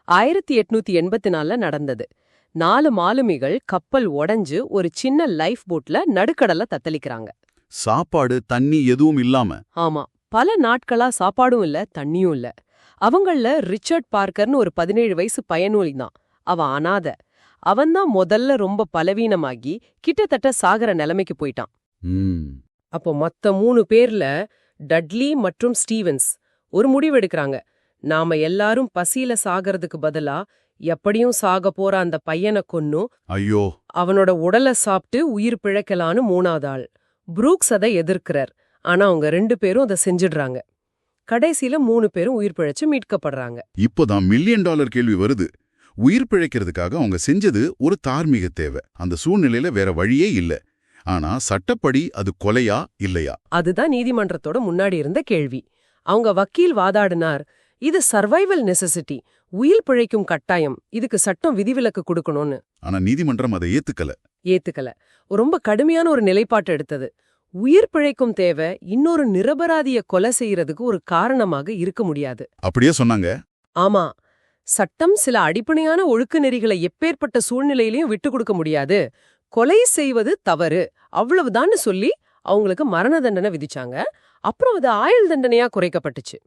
1884 நடந்தது. 4 மாலுமிகள் கப்பல் உடைஞ்சு ஒரு சின்ன லைஃப் போட்ல நடுக்கடல்ல தத்தளிக்கிறாங்க. சாப்பாடு தண்ணி எதுவும் இல்லாம. ஆமா, பல நாட்களா சாப்பாடும் இல்ல, தண்ணியும் இல்ல. அவங்கள ரிச்சர்ட் பார்க்கர்னு ஒரு 17 வயசு பையனும் தான். அவன் அனாத. அவன்தான் முதல்ல ரொம்ப பலவீனமாகி கிட்டத்தட்ட சாகர நிலைமைக்கு போயிட்டான். அப்போ மொத்த 3 பேர்ல டட்லி மற்றும் ஸ்டீவன்ஸ் ஒரு முடிவெடுக்கிறாங்க. நாம எல்லாரும் பசியில சாகிறதுக்கு பதிலா எப்படியும் சாக போற அந்த பையனை கொன்னும் ஐயோ அவனோட உடலை சாப்பிட்டு உயிர் பிழைக்கலான்னு 3வது ஆள். புரூக்ஸ் அதை எதிர்க்கிறார். ஆனா அவங்க 2 பேரும் அதை செஞ்சிடுறாங்க. கடைசியில 3 பேரும் உயிர் பிழைச்சு மீட்கப்படுறாங்க. இப்போதான் $1,000,000 கேள்வி வருது. உயிர் பிழைக்கிறதுக்காக அவங்க செஞ்சது ஒரு தார்மீக தேவை. அந்த சூழ்நிலையில வேற வழியே இல்ல. ஆனா சட்டப்படி அது கொலையா இல்லையா? அதுதான் நீதிமன்றத்தோட முன்னாடி இருந்த கேள்வி. அவங்க வக்கீல் வாதாடினார், இது சர்வைவல் நெசசிட்டி, உயிர் பிழைக்கும் கட்டாயம், இதுக்கு சட்டம் விதிவிலக்கு கொடுக்கணும்னு. ஆனா நீதிமன்றம் அதை ஏத்துக்கல. ரொம்ப கடுமையான ஒரு நிலைப்பாட்டு எடுத்தது. உயிர் பிழைக்கும் தேவை இன்னொரு நிரபராதிய கொலை செய்யறதுக்கு ஒரு காரணமாக இருக்க முடியாது. அப்படியே சொன்னாங்க. ஆமா, சட்டம் சில அடிப்படையான ஒழுக்க நெறிகளை எப்பேற்பட்ட சூழ்நிலையிலையும் விட்டு கொடுக்க முடியாது. கொலை செய்வது தவறு, அவ்வளவுதான்னு சொல்லி அவங்களுக்கு மரண தண்டனை விதிச்சாங்க. அப்புறம் அது ஆயுள் தண்டனையா குறைக்கப்பட்டுச்சு.